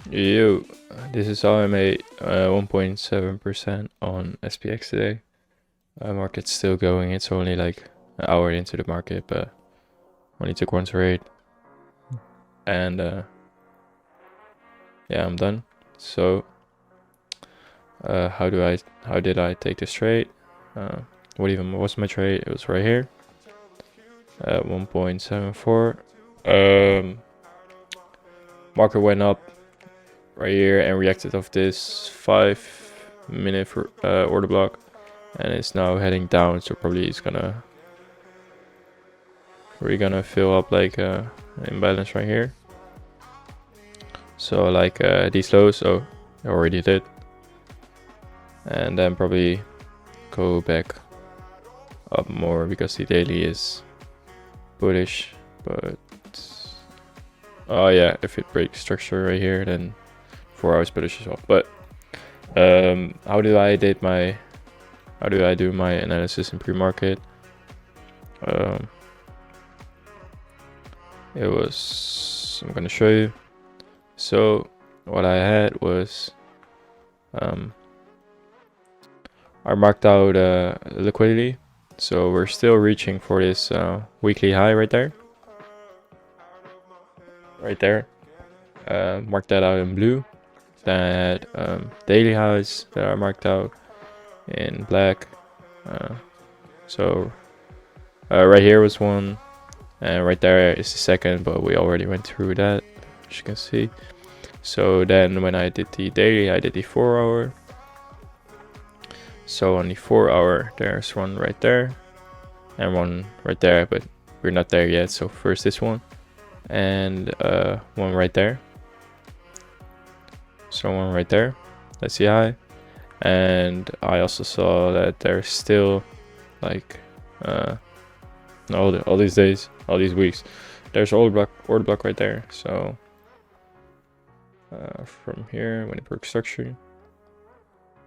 Yo, this is how I made 1.7% on SPX today. Market's still going. It's only like an hour into the market, but only took one trade, and yeah, I'm done. So, how did I take this trade? What even was my trade? It was right here, 1.74. Market went up right here and reacted off this 5-minute order block, and it's now heading down, so probably it's we're gonna fill up like imbalance right here. So like these lows, so I already did, and then probably go back up more because the daily is bullish. But oh yeah, if it breaks structure right here, then 4 hours bullish as well. But how do I do my analysis in pre-market? I'm gonna show you. So what I had was I marked out liquidity, so we're still reaching for this weekly high right there. Mark that out in blue. Then I had daily highs that are marked out in black. So right here was one, and right there is the second, but we already went through that, as you can see. So then when I did the daily, I did the 4 hour. So on the 4 hour, there's one right there and one right there, but we're not there yet. So first this one, and one right there. So one right there, that's the high. And I also saw that there's still like all these days, all these weeks, there's order block right there. So from here, when it breaks structure,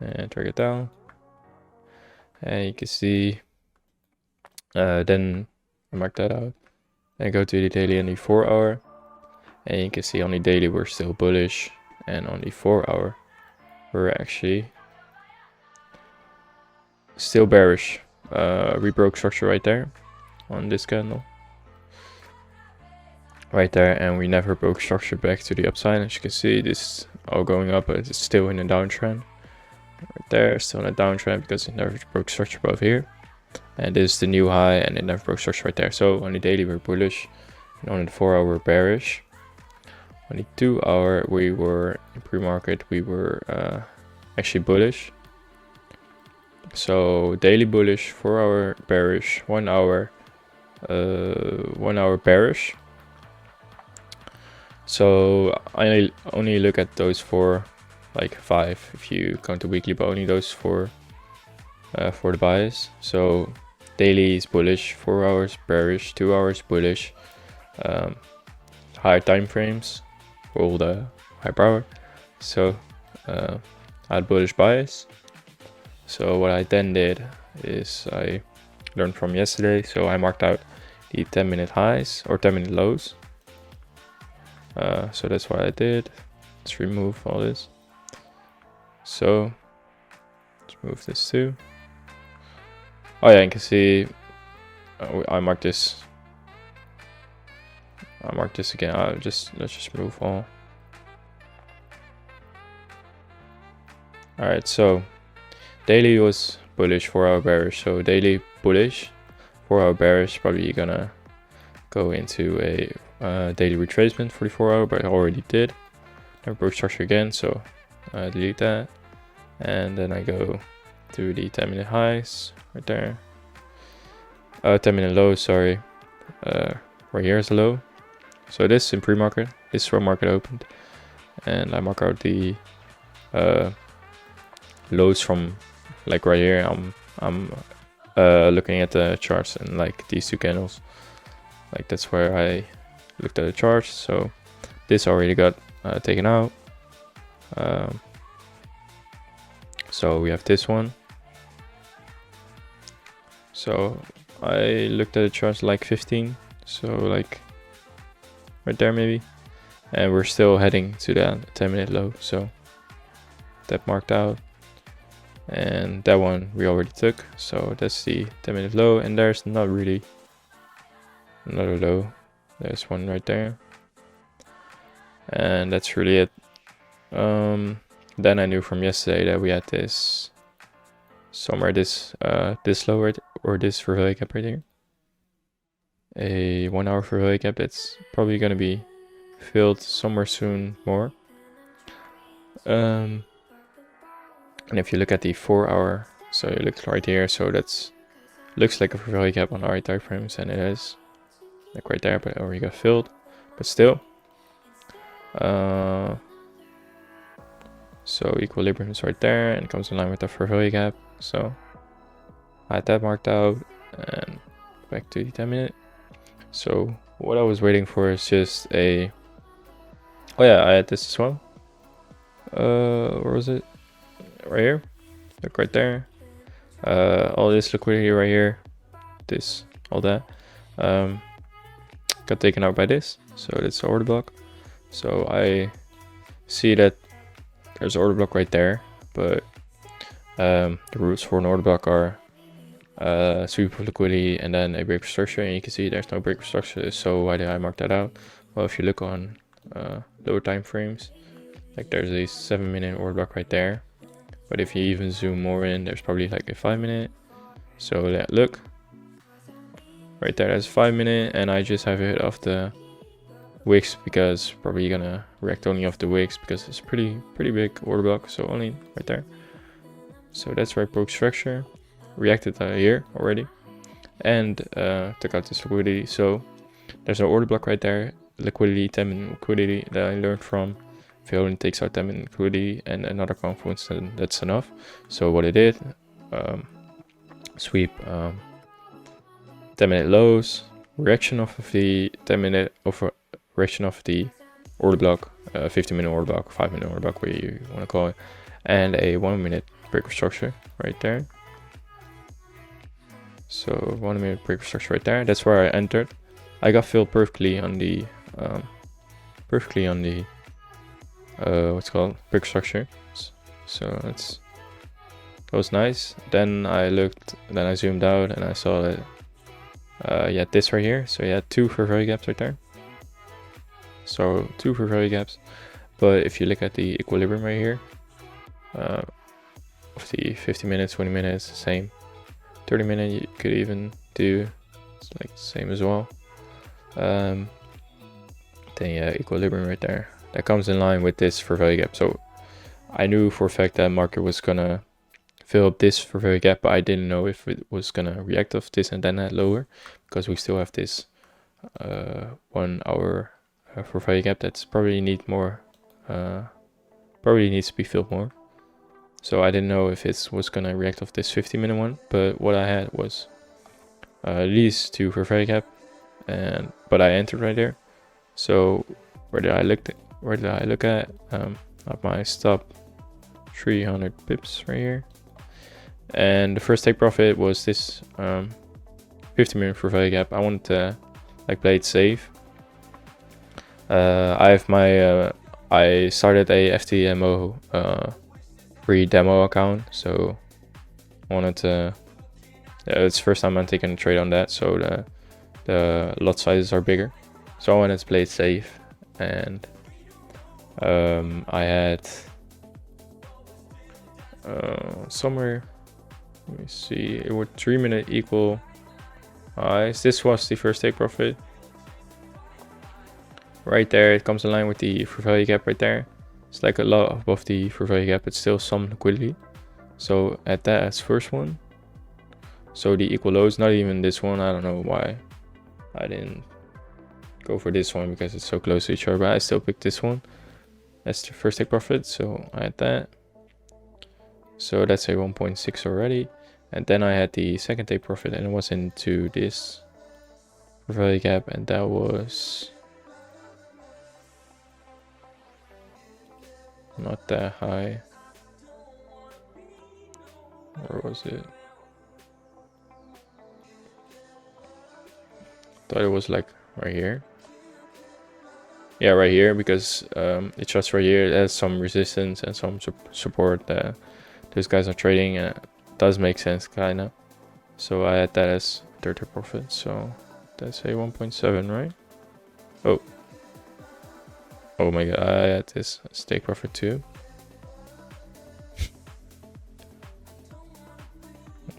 and drag it down, and you can see then I mark that out and go to the daily and the 4 hour, and you can see on the daily we're still bullish, and on the 4 hour we're actually still bearish. We broke structure right there on this candle right there, and we never broke structure back to the upside. As you can see, this is all going up, but it's still in a downtrend right there, still in a downtrend because it never broke structure above here. And this is the new high, and it never broke structure right there. So on the daily we're bullish, and on the 4 hour we're bearish. On the 2 hour we were in pre-market, we were actually bullish. So daily bullish, 4 hour bearish, 1 hour 1 hour bearish. So I only look at those 4, like 5 if you count the weekly, but only those 4 for the bias. So daily is bullish, 4 hours bearish, 2 hours bullish, higher time frames for all the high power. So I had bullish bias. So what I then did is I learned from yesterday. So I marked out the 10-minute highs or 10-minute lows. So that's what I did. Let's remove all this. So let's move this too. Oh yeah, you can see I marked this. I marked this again. Let's just move all. All right, so daily was bullish, 4 hour bearish. So daily bullish, 4 hour bearish. Probably gonna go into a daily retracement for the 4 hour, but I already did. Never broke structure again, so I delete that. And then I go to the 10-minute highs right there. 10-minute lows, sorry. Right here is a low. So this in pre-market, this is where market opened, and I mark out the lows from like right here. I'm looking at the charts and like these 2 candles. Like that's where I looked at the charts. So this already got taken out. So we have this one. So I looked at the charts like 15. So like right there maybe. and we're still heading to that 10-minute low. So that marked out, and that one we already took. So that's the 10-minute low, and there's not really another low. There's one right there, and that's really it. Then I knew from yesterday that we had this somewhere this low right, or this Verville gap right here, a 1 hour Verville gap that's probably gonna be filled somewhere soon more. And if you look at the 4 hour, so you look right here, so that's looks like a Verville gap on our time frames, and it is like right there, but it already got filled. But still, so equilibrium is right there and comes in line with the Verville gap. So I had that marked out, and back to the 10-minute. So what I was waiting for is just a, oh yeah, I had this as well. Where was it? Right here. Look right there. All this liquidity right here, this, all that, got taken out by this. So it's the order block. So I see that there's an order block right there, but the rules for an order block are sweep of liquidity and then a break structure, and you can see there's no break structure. So why did I mark that out? Well, if you look on lower time frames, like there's a 7-minute order block right there, but if you even zoom more in, there's probably like a 5-minute. So that, look right there, that's 5-minute, and I just have it off the wicks because probably gonna react only off the wicks because it's pretty big order block. So only right there. So that's where I broke structure, reacted here already, and took out this liquidity. So there's an order block right there, liquidity, 10-minute liquidity that I learned from. If it only takes out 10-minute liquidity and another confluence, then that's enough. So what I did, sweep 10-minute lows, reaction off of the 10-minute over reaction of the order block, 15-minute order block, 5-minute order block, whatever you want to call it, and a 1-minute break of structure right there. So 1-minute break of structure right there. That's where I entered. I got filled perfectly on the what's called break structure. So that was nice. Then I zoomed out and I saw that you had this right here. So you had 2 Verville gaps right there. So 2 Verville gaps. But if you look at the equilibrium right here, of the 50 minutes, 20 minutes, same. 30 minute you could even do, it's like the same as well. Then yeah, equilibrium right there. That comes in line with this Verville gap. So I knew for a fact that market was gonna fill up this Verville gap, but I didn't know if it was gonna react off this and then that lower, because we still have this 1 hour Verville gap that's probably needs to be filled more. So I didn't know if it was gonna react off this 50-minute one, but what I had was these 2 Verville gap, but I entered right there. So where did I look at? At my stop 300 pips right here, and the first take profit was this 50-minute Verville gap. I wanted to like play it safe. I have my I started a FTMO free demo account, so I wanted to, it's the first time I'm taking a trade on that, so the lot sizes are bigger, so I wanted to play it safe. And I had somewhere, let me see, it was 3-minute equal highs. This was the first take profit right there. It comes in line with the Verville gap right there. It's like a lot above the Verville gap, but still some liquidity. So at that as first one. So the equal lows, not even this one. I don't know why I didn't go for this one because it's so close to each other, but I still picked this one. That's the first take profit, so I had that. So that's a 1.6 already. And then I had the second take profit, and it was into this Verville gap, and that was not that high. Where was it? Thought it was like right here. yeah, right here, because it's just right here. It has some resistance and some support that those guys are trading, and it does make sense, kinda. So I had that as third take profit. So that's a 1.7, right? Oh. Oh my god, I had this as take profit too.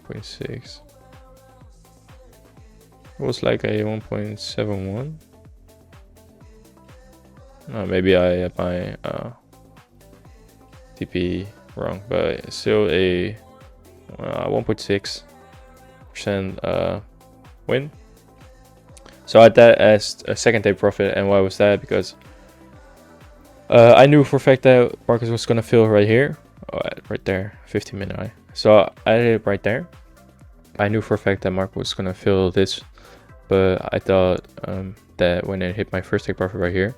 1.6. It was like a 1.71. Maybe I had my TP wrong, but still a 1.6% win. So I had that as a second day profit. And why was that? Because I knew for a fact that market was gonna fill right here. Oh, right there, 15-minute high. So I did it right there. I knew for a fact that market was gonna fill this, but I thought that when it hit my first take profit right here,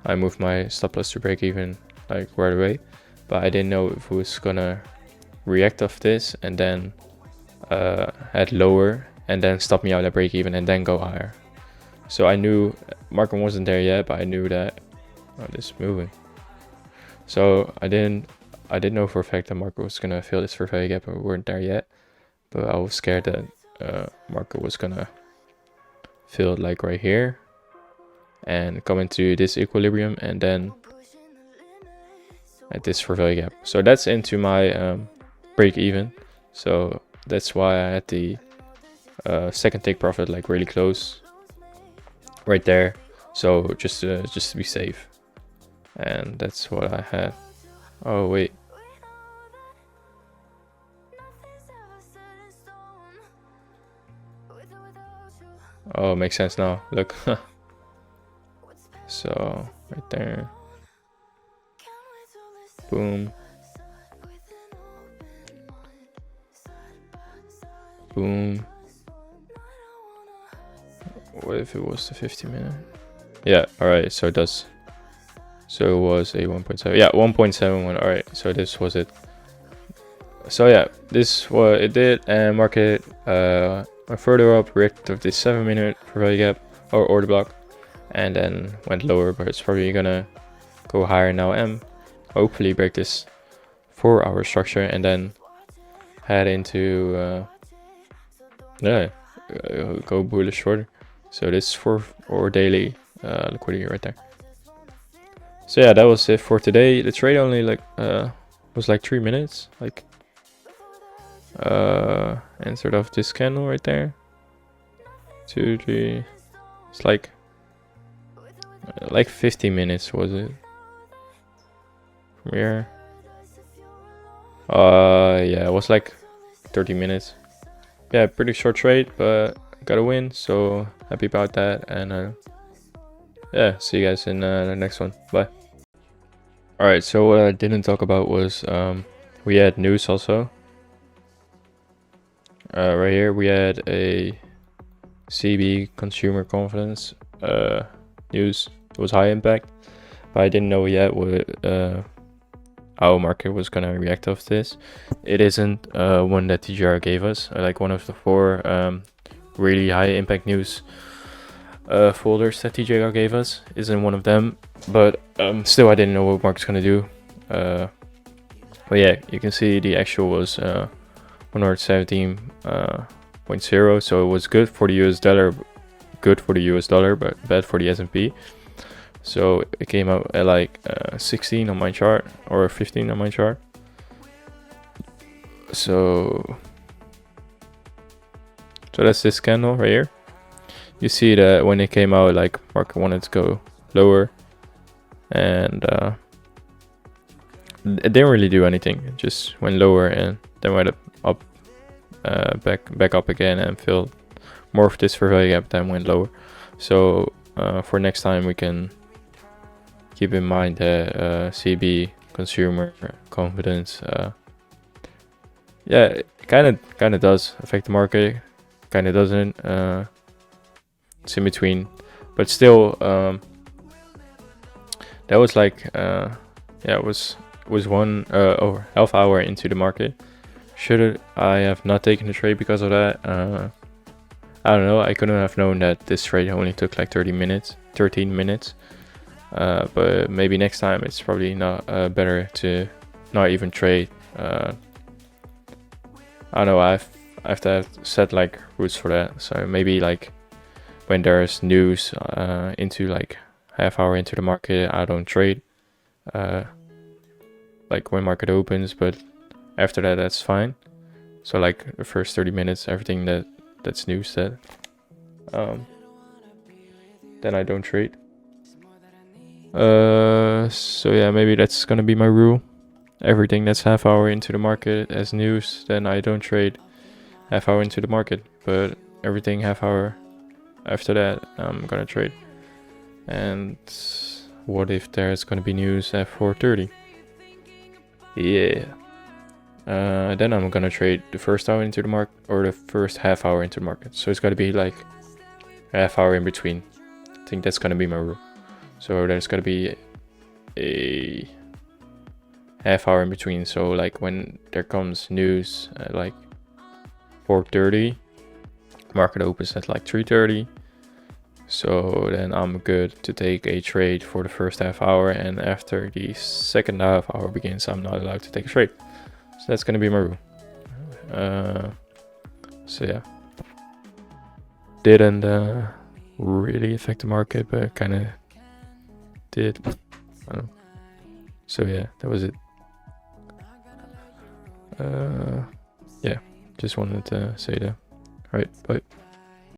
I moved my stop loss to break even like right away. But I didn't know if it was gonna react off this and then head lower and then stop me out at break even and then go higher. So I knew market wasn't there yet, but I knew that this is moving. So I didn't know for a fact that market was gonna fill this fair value gap, but we weren't there yet. But I was scared that market was gonna fill it like right here and come into this equilibrium and then at this fair value gap. So that's into my break even. So that's why I had the second take profit like really close right there. So just to be safe, and that's what I had. Oh wait. Oh, makes sense now. Look. So right there. Boom. Boom. What if it was the 50-minute? Yeah, alright, so it does. So it was a 1.7. Yeah, 1.71. Alright, so this was it. So yeah, this what it did, and market went further up, reacted of this 7-minute fair value gap or order block, and then went lower, but it's probably gonna go higher now and hopefully break this 4-hour structure and then head into go bullish shorter. So this is for daily liquidity right there. So yeah, that was it for today. The trade only like was like 3 minutes, like entered off this candle right there. 2, 3. It's like 50 minutes was it from here. Yeah, it was like 30 minutes. Yeah, pretty short trade, but got a win, so happy about that. And yeah, see you guys in the next one. Bye. Alright, so what I didn't talk about was we had news also. Right here we had a CB consumer confidence news. It was high impact, but I didn't know yet what how market was gonna react off this. It isn't one that TGR gave us. Like one of the 4 really high impact news folders that TGR gave us isn't one of them. But still, I didn't know what market's gonna do. But yeah, you can see the actual was 117.0, so it was good for the US dollar, but bad for the S&P. So it came out at like 16 on my chart, or 15 on my chart. So that's this candle right here. You see that when it came out, like market wanted to go lower, and it didn't really do anything. It just went lower and then went up, back up again, and filled more of this fair value gap, then went lower. So for next time, we can keep in mind that CB consumer confidence, yeah, it kind of does affect the market, kind of doesn't. It's in between, but still, that was like yeah, it was 1 over half hour into the market. Should I have not taken the trade because of that? I don't know. I couldn't have known that this trade only took like 13 minutes. But maybe next time it's probably not better to not even trade. I don't know. I have to have set like rules for that. So maybe like when there's news into like half hour into the market, I don't trade. Like when market opens, but after that, that's fine. So like the first 30 minutes, everything that's news that then I don't trade. So yeah, maybe that's gonna be my rule. Everything that's half hour into the market as news, then I don't trade half hour into the market. But everything half hour after that, I'm gonna trade. And what if there's gonna be news at 4:30? Yeah. Then I'm gonna trade the first hour into the market or the first half hour into the market. So it's gotta be like a half hour in between. I think that's gonna be my rule. So there's gotta be a half hour in between. So like when there comes news at like 4:30, market opens at like 3:30. So then I'm good to take a trade for the first half hour, and after the second half hour begins, I'm not allowed to take a trade. So that's gonna be my rule. So yeah, didn't really affect the market, but kind of did. I don't know. So yeah, that was it. Yeah, just wanted to say that. All right, bye.